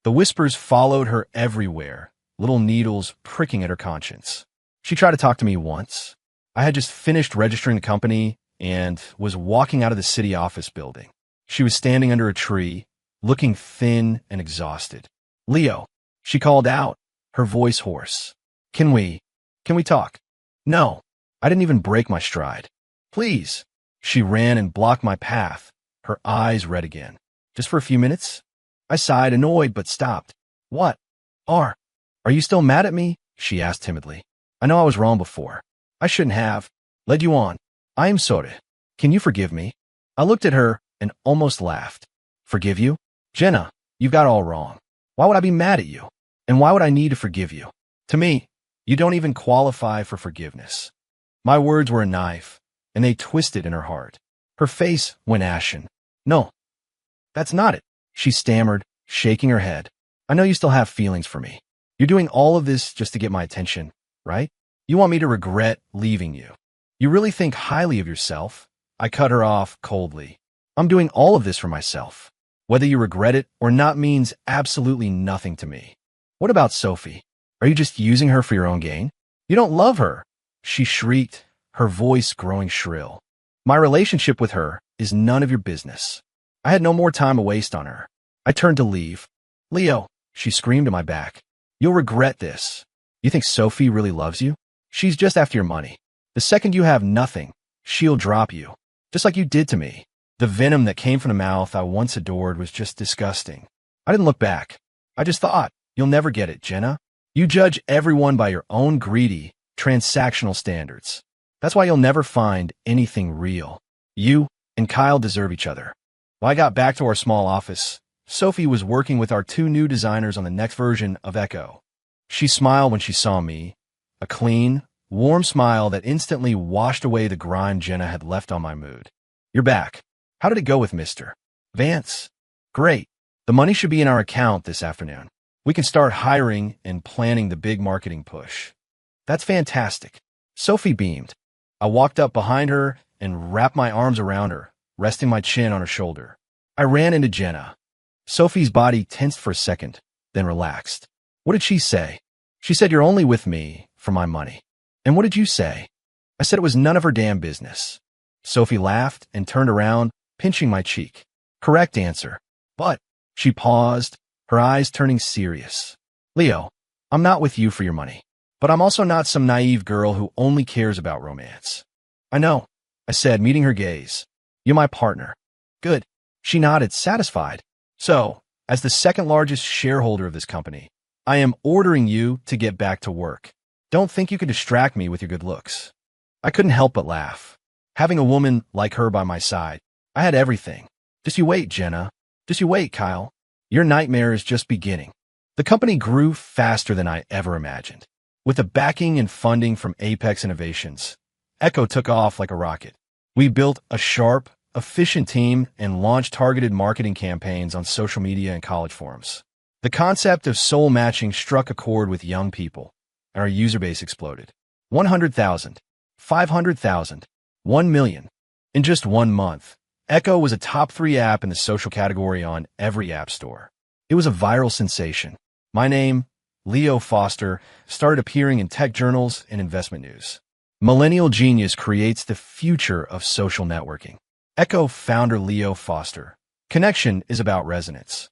The whispers followed her everywhere, little needles pricking at her conscience. She tried to talk to me once. I had just finished registering the company and was walking out of the city office building. She was standing under a tree, looking thin and exhausted. "Leo," she called out, her voice hoarse. Can we talk?" "No." I didn't even break my stride. "Please." She ran and blocked my path, her eyes red again. "Just for a few minutes?" I sighed, annoyed, but stopped. "What? Are you still mad at me?" she asked timidly. "I know I was wrong before. I shouldn't have led you on. I am sorry. Can you forgive me?" I looked at her and almost laughed. "Forgive you? Jenna, you've got it all wrong. Why would I be mad at you? And why would I need to forgive you? To me, you don't even qualify for forgiveness." My words were a knife, and they twisted in her heart. Her face went ashen. "No, that's not it," she stammered, shaking her head. "I know you still have feelings for me. You're doing all of this just to get my attention, right? You want me to regret leaving you. You really think highly of yourself." I cut her off coldly. "I'm doing all of this for myself. Whether you regret it or not means absolutely nothing to me. What about Sophie? Are you just using her for your own gain? You don't love her, she shrieked, her voice growing shrill. My relationship with her is none of your business. I had no more time to waste on her. I turned to leave. Leo, she screamed at my back. You'll regret this. You think Sophie really loves you? She's just after your money. The second you have nothing, she'll drop you. Just like you did to me. The venom that came from the mouth I once adored was just disgusting. I didn't look back. I just thought, you'll never get it, Jenna. You judge everyone by your own greedy, transactional standards. That's why you'll never find anything real. You and Kyle deserve each other. When I got back to our small office, Sophie was working with our two new designers on the next version of Echo. She smiled when she saw me, a clean, warm smile that instantly washed away the grime Jenna had left on my mood. You're back. How did it go with Mr. Vance? Great. The money should be in our account this afternoon. We can start hiring and planning the big marketing push. That's fantastic. Sophie beamed. I walked up behind her and wrapped my arms around her, resting my chin on her shoulder. I ran into Jenna. Sophie's body tensed for a second, then relaxed. What did she say? She said, you're only with me for my money. And what did you say? I said it was none of her damn business. Sophie laughed and turned around, pinching my cheek. Correct answer. But, she paused, her eyes turning serious. Leo, I'm not with you for your money. But I'm also not some naive girl who only cares about romance. I know, I said, meeting her gaze. You're my partner. Good. She nodded, satisfied. So, as the second largest shareholder of this company, I am ordering you to get back to work. Don't think you can distract me with your good looks. I couldn't help but laugh. Having a woman like her by my side, I had everything. Just you wait, Jenna. Just you wait, Kyle. Your nightmare is just beginning. The company grew faster than I ever imagined. With the backing and funding from Apex Innovations, Echo took off like a rocket. We built a sharp, efficient team and launched targeted marketing campaigns on social media and college forums. The concept of soul matching struck a chord with young people, and our user base exploded. 100,000, 500,000, 1 million. In just 1 month, Echo was a top 3 app in the social category on every app store. It was a viral sensation. My name, Leo Foster, started appearing in tech journals and investment news. Millennial Genius creates the future of social networking. Echo founder Leo Foster. Connection is about resonance.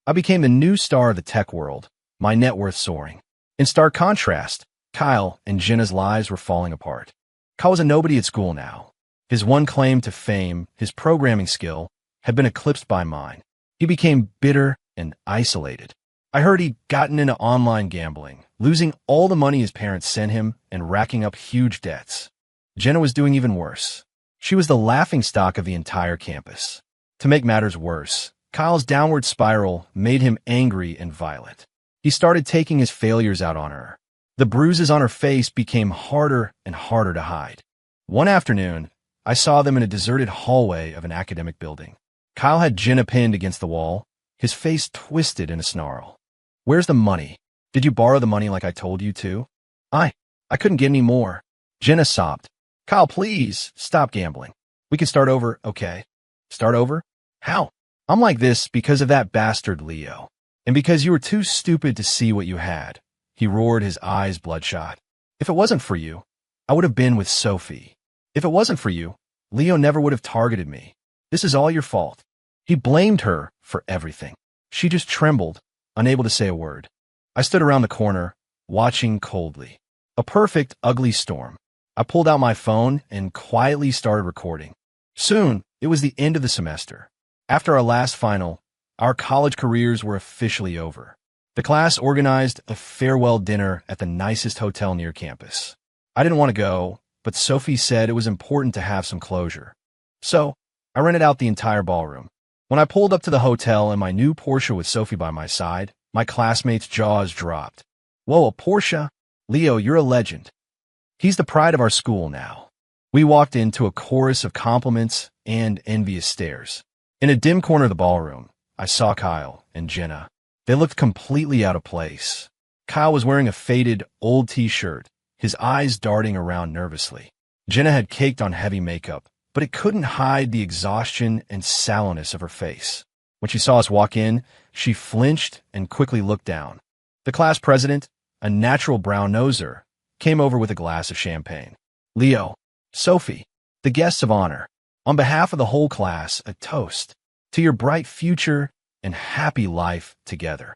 I became the new star of the tech world, my net worth soaring. In stark contrast, Kyle and Jenna's lives were falling apart. Kyle was a nobody at school now. His one claim to fame, his programming skill, had been eclipsed by mine. He became bitter and isolated. I heard he'd gotten into online gambling, losing all the money his parents sent him and racking up huge debts. Jenna was doing even worse. She was the laughingstock of the entire campus. To make matters worse, Kyle's downward spiral made him angry and violent. He started taking his failures out on her. The bruises on her face became harder and harder to hide. One afternoon, I saw them in a deserted hallway of an academic building. Kyle had Jenna pinned against the wall, his face twisted in a snarl. Where's the money? Did you borrow the money like I told you to? I couldn't get any more. Jenna sobbed. Kyle, please, stop gambling. We can start over, okay? Start over? How? I'm like this because of that bastard Leo. And because you were too stupid to see what you had. He roared, his eyes bloodshot. If it wasn't for you, I would have been with Sophie. If it wasn't for you, Leo never would have targeted me. This is all your fault. He blamed her for everything. She just trembled, unable to say a word. I stood around the corner, watching coldly. A perfect, ugly storm. I pulled out my phone and quietly started recording. Soon, it was the end of the semester. After our last final, our college careers were officially over. The class organized a farewell dinner at the nicest hotel near campus. I didn't want to go, but Sophie said it was important to have some closure. So, I rented out the entire ballroom. When I pulled up to the hotel in my new Porsche with Sophie by my side, my classmates' jaws dropped. Whoa, a Porsche? Leo, you're a legend. He's the pride of our school now. We walked into a chorus of compliments and envious stares. In a dim corner of the ballroom, I saw Kyle and Jenna. They looked completely out of place. Kyle was wearing a faded, old t-shirt, his eyes darting around nervously. Jenna had caked on heavy makeup, but it couldn't hide the exhaustion and sallowness of her face. When she saw us walk in, she flinched and quickly looked down. The class president, a natural brown-noser, came over with a glass of champagne. Leo, Sophie, the guests of honor, on behalf of the whole class, a toast to your bright future and happy life together.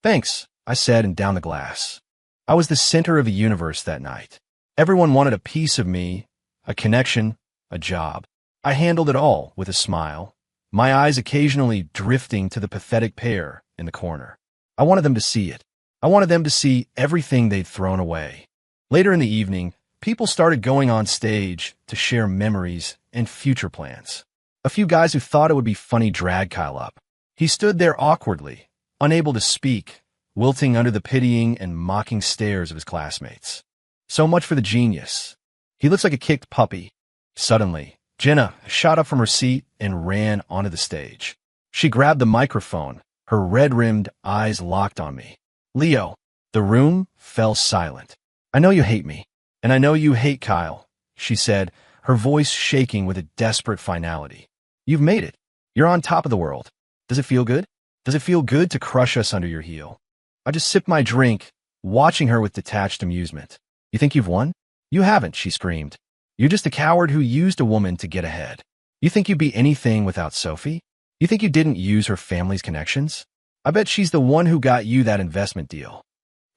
Thanks, I said and downed the glass. I was the center of the universe that night. Everyone wanted a piece of me, a connection, a job. I handled it all with a smile, my eyes occasionally drifting to the pathetic pair in the corner. I wanted them to see it. I wanted them to see everything they'd thrown away. Later in the evening, people started going on stage to share memories and future plans. A few guys who thought it would be funny dragged Kyle up. He stood there awkwardly, unable to speak, wilting under the pitying and mocking stares of his classmates. So much for the genius. He looks like a kicked puppy. Suddenly, Jenna shot up from her seat and ran onto the stage. She grabbed the microphone, her red-rimmed eyes locked on me. Leo, the room fell silent. I know you hate me, and I know you hate Kyle, she said, her voice shaking with a desperate finality. You've made it. You're on top of the world. Does it feel good? Does it feel good to crush us under your heel? I just sipped my drink, watching her with detached amusement. You think you've won? You haven't, she screamed. You're just a coward who used a woman to get ahead. You think you'd be anything without Sophie? You think you didn't use her family's connections? I bet she's the one who got you that investment deal.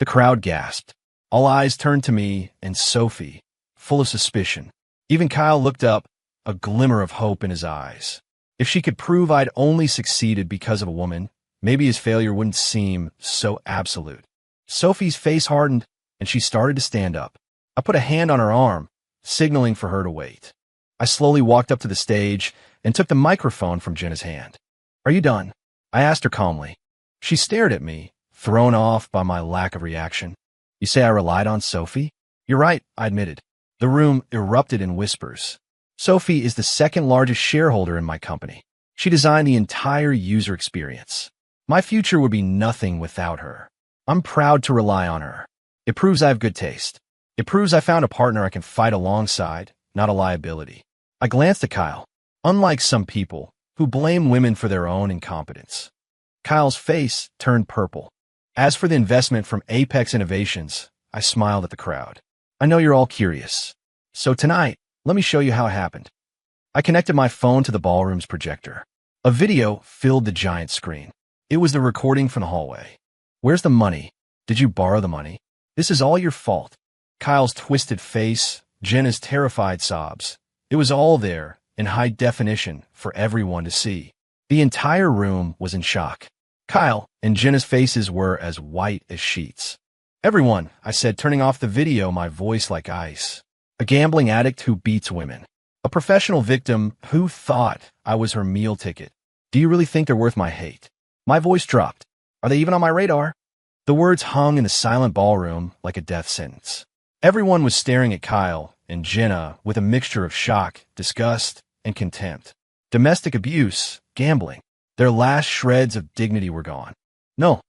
The crowd gasped. All eyes turned to me and Sophie, full of suspicion. Even Kyle looked up, a glimmer of hope in his eyes. If she could prove I'd only succeeded because of a woman, maybe his failure wouldn't seem so absolute. Sophie's face hardened, and she started to stand up. I put a hand on her arm, signaling for her to wait. I slowly walked up to the stage and took the microphone from Jenna's hand. Are you done? I asked her calmly. She stared at me, thrown off by my lack of reaction. You say I relied on Sophie? You're right, I admitted. The room erupted in whispers. Sophie is the second largest shareholder in my company. She designed the entire user experience. My future would be nothing without her. I'm proud to rely on her. It proves I have good taste. It proves I found a partner I can fight alongside, not a liability. I glanced at Kyle. Unlike some people who blame women for their own incompetence, Kyle's face turned purple. As for the investment from Apex Innovations, I smiled at the crowd. I know you're all curious. So tonight, let me show you how it happened. I connected my phone to the ballroom's projector. A video filled the giant screen. It was the recording from the hallway. Where's the money? Did you borrow the money? This is all your fault. Kyle's twisted face, Jenna's terrified sobs. It was all there, in high definition, for everyone to see. The entire room was in shock. Kyle and Jenna's faces were as white as sheets. Everyone, I said, turning off the video, my voice like ice. A gambling addict who beats women. A professional victim who thought I was her meal ticket. Do you really think they're worth my hate? My voice dropped. Are they even on my radar? The words hung in the silent ballroom like a death sentence. Everyone was staring at Kyle and Jenna with a mixture of shock, disgust, and contempt. Domestic abuse, gambling. Their last shreds of dignity were gone. No,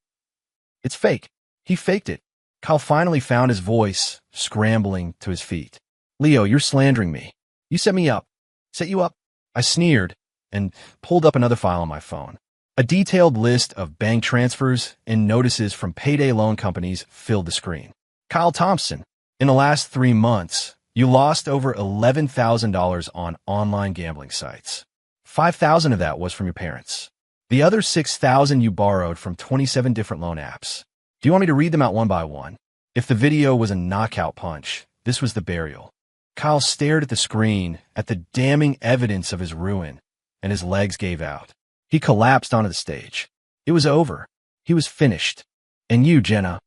it's fake. He faked it. Kyle finally found his voice, scrambling to his feet. Leo, you're slandering me. You set me up. Set you up? I sneered and pulled up another file on my phone. A detailed list of bank transfers and notices from payday loan companies filled the screen. Kyle Thompson, in the last 3 months, you lost over $11,000 on online gambling sites. $5,000 of that was from your parents. The other $6,000 you borrowed from 27 different loan apps. Do you want me to read them out one by one? If the video was a knockout punch, this was the burial. Kyle stared at the screen, at the damning evidence of his ruin, and his legs gave out. He collapsed onto the stage. It was over. He was finished. And you, Jenna.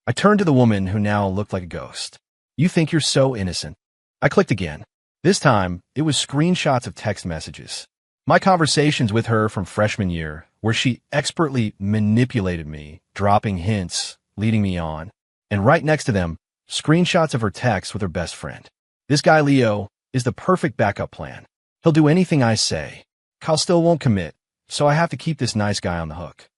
I turned to the woman who now looked like a ghost. You think you're so innocent. I clicked again. This time, it was screenshots of text messages. My conversations with her from freshman year, where she expertly manipulated me, dropping hints, leading me on. And right next to them, screenshots of her texts with her best friend. This guy, Leo, is the perfect backup plan. He'll do anything I say. Kyle still won't commit, so I have to keep this nice guy on the hook.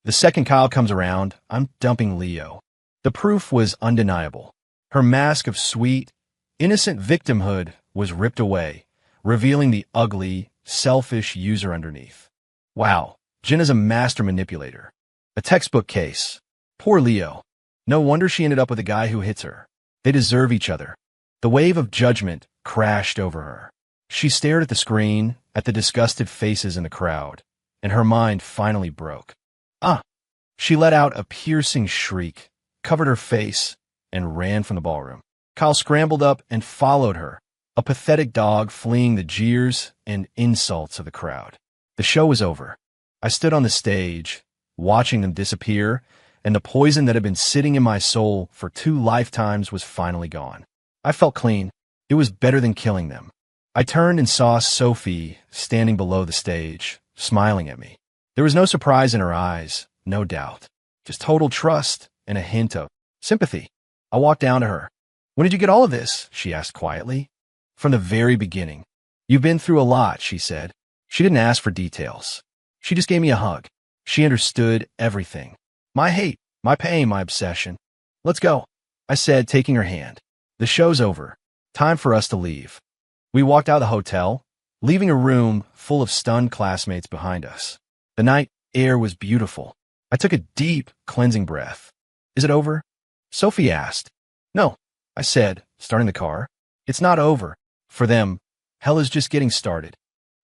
The second Kyle comes around, I'm dumping Leo. The proof was undeniable. Her mask of sweet, innocent victimhood was ripped away, revealing the ugly, selfish user underneath. Wow, Jenna's a master manipulator. A textbook case. Poor Leo. No wonder she ended up with a guy who hits her. They deserve each other. The wave of judgment crashed over her. She stared at the screen, at the disgusted faces in the crowd, and her mind finally broke. Ah! She let out a piercing shriek, covered her face, and ran from the ballroom. Kyle scrambled up and followed her, a pathetic dog fleeing the jeers and insults of the crowd. The show was over. I stood on the stage, watching them disappear, and the poison that had been sitting in my soul for 2 lifetimes was finally gone. I felt clean. It was better than killing them. I turned and saw Sophie standing below the stage, smiling at me. There was no surprise in her eyes, no doubt, just total trust and a hint of sympathy. I walked down to her. "When did you get all of this?" she asked quietly. "From the very beginning. You've been through a lot," she said. She didn't ask for details. She just gave me a hug. She understood everything. My hate, my pain, my obsession. "Let's go," I said, taking her hand. "The show's over. Time for us to leave." We walked out of the hotel, leaving a room full of stunned classmates behind us. The night air was beautiful. I took a deep, cleansing breath. "Is it over?" Sophie asked. "No," I said, starting the car. "It's not over. For them, hell is just getting started."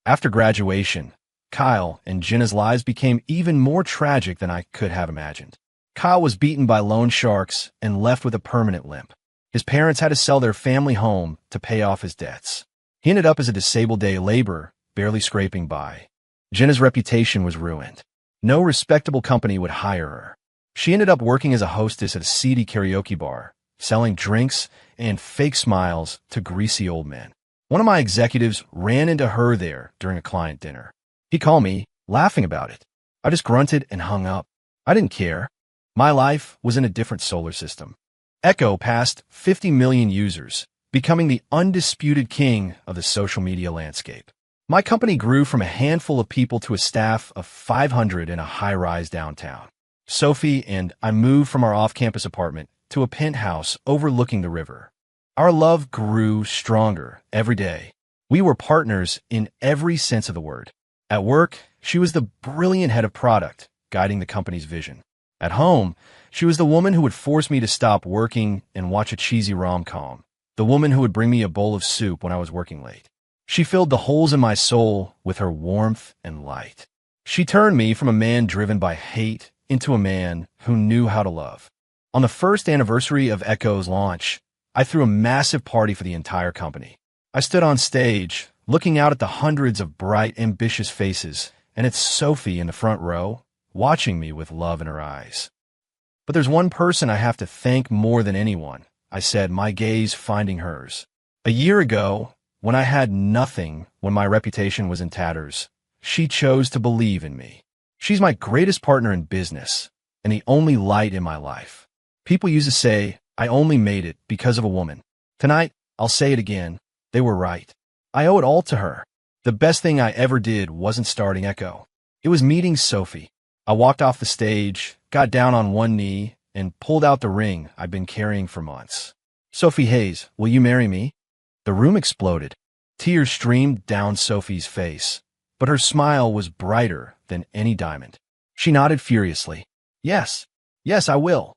After graduation, Kyle and Jenna's lives became even more tragic than I could have imagined. Kyle was beaten by loan sharks and left with a permanent limp. His parents had to sell their family home to pay off his debts. He ended up as a disabled day laborer, barely scraping by. Jenna's reputation was ruined. No respectable company would hire her. She ended up working as a hostess at a seedy karaoke bar, selling drinks and fake smiles to greasy old men. One of my executives ran into her there during a client dinner. He called me, laughing about it. I just grunted and hung up. I didn't care. My life was in a different solar system. Echo passed 50 million users, becoming the undisputed king of the social media landscape. My company grew from a handful of people to a staff of 500 in a high-rise downtown. Sophie and I moved from our off-campus apartment to a penthouse overlooking the river. Our love grew stronger every day. We were partners in every sense of the word. At work, she was the brilliant head of product, guiding the company's vision. At home, she was the woman who would force me to stop working and watch a cheesy rom-com. The woman who would bring me a bowl of soup when I was working late. She filled the holes in my soul with her warmth and light. She turned me from a man driven by hate into a man who knew how to love. On the first anniversary of Echo's launch, I threw a massive party for the entire company. I stood on stage, looking out at the hundreds of bright, ambitious faces, and it's Sophie in the front row, watching me with love in her eyes. "But there's one person I have to thank more than anyone," I said, my gaze finding hers. "A year ago, when I had nothing, when my reputation was in tatters, she chose to believe in me. She's my greatest partner in business, and the only light in my life. People used to say, I only made it because of a woman. Tonight, I'll say it again. They were right. I owe it all to her. The best thing I ever did wasn't starting Echo. It was meeting Sophie. I walked off the stage, got down on one knee, and pulled out the ring I'd been carrying for months. "Sophie Hayes, will you marry me?" The room exploded. Tears streamed down Sophie's face, but her smile was brighter than any diamond. She nodded furiously. Yes, I will."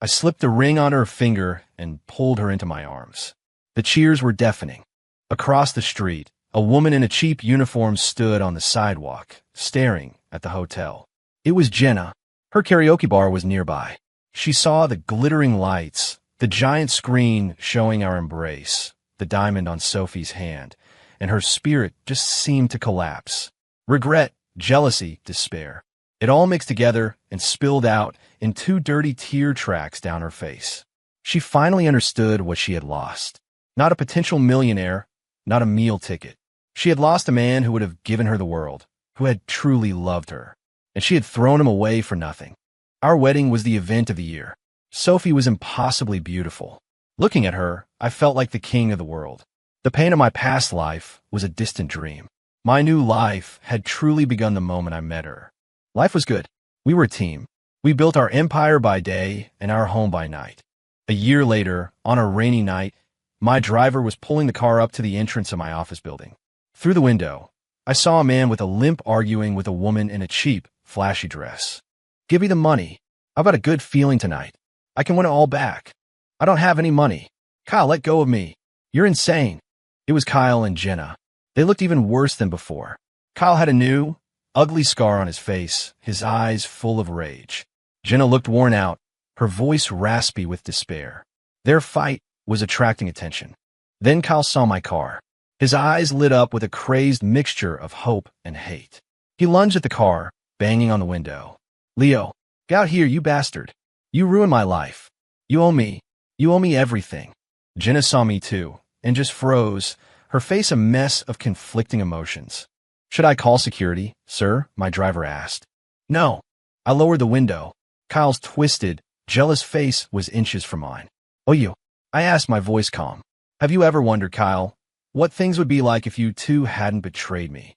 I slipped the ring on her finger and pulled her into my arms. The cheers were deafening. Across the street, a woman in a cheap uniform stood on the sidewalk, staring at the hotel. It was Jenna. Her karaoke bar was nearby. She saw the glittering lights, the giant screen showing our embrace, the diamond on Sophie's hand, and her spirit just seemed to collapse. Regret, jealousy, despair. It all mixed together and spilled out in 2 dirty tear tracks down her face. She finally understood what she had lost. Not a potential millionaire, not a meal ticket. She had lost a man who would have given her the world, who had truly loved her, and she had thrown him away for nothing. Our wedding was the event of the year. Sophie was impossibly beautiful. Looking at her, I felt like the king of the world. The pain of my past life was a distant dream. My new life had truly begun the moment I met her. Life was good. We were a team. We built our empire by day and our home by night. A year later, on a rainy night, my driver was pulling the car up to the entrance of my office building. Through the window, I saw a man with a limp arguing with a woman in a cheap, flashy dress. Give me the money. I've got a good feeling tonight. I can win it all back. I don't have any money. Kyle, let go of me. You're insane. It was Kyle and Jenna. They looked even worse than before. Kyle had a new, ugly scar on his face, his eyes full of rage. Jenna looked worn out, her voice raspy with despair. Their fight was attracting attention. Then Kyle saw my car. His eyes lit up with a crazed mixture of hope and hate. He lunged at the car, banging on the window. Leo, get out here, you bastard. You ruined my life. You owe me. You owe me everything. Jenna saw me too, and just froze, her face a mess of conflicting emotions. Should I call security, sir? My driver asked. No. I lowered the window. Kyle's twisted, jealous face was inches from mine. Oh, you? I asked, my voice calm. Have you ever wondered, Kyle, what things would be like if you two hadn't betrayed me?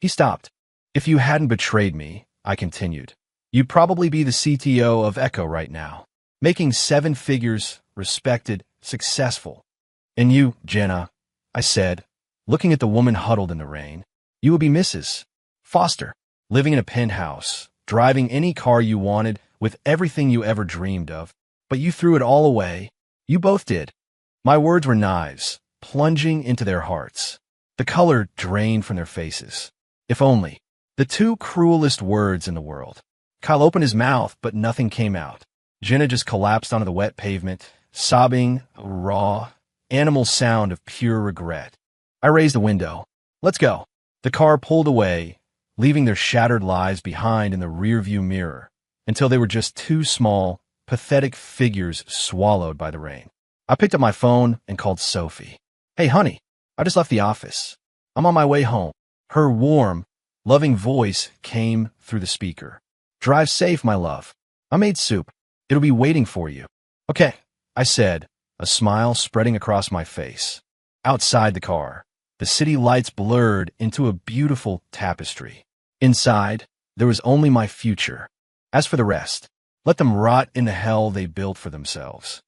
He stopped. If you hadn't betrayed me, I continued, you'd probably be the CTO of Echo right now, making 7 figures, respected, successful. And you, Jenna, I said, looking at the woman huddled in the rain, you would be Mrs. Foster, living in a penthouse, driving any car you wanted, with everything you ever dreamed of. But you threw it all away. You both did. My words were knives, plunging into their hearts. The color drained from their faces. If only. The 2 cruelest words in the world. Kyle opened his mouth, but nothing came out. Jenna just collapsed onto the wet pavement, sobbing a raw, animal sound of pure regret. I raised the window. Let's go. The car pulled away, leaving their shattered lives behind in the rearview mirror, until they were just 2 small, pathetic figures swallowed by the rain. I picked up my phone and called Sophie. Hey, honey, I just left the office. I'm on my way home. Her warm, loving voice came through the speaker. Drive safe, my love. I made soup. It'll be waiting for you. Okay, I said, a smile spreading across my face. Outside the car, the city lights blurred into a beautiful tapestry. Inside, there was only my future. As for the rest, let them rot in the hell they built for themselves.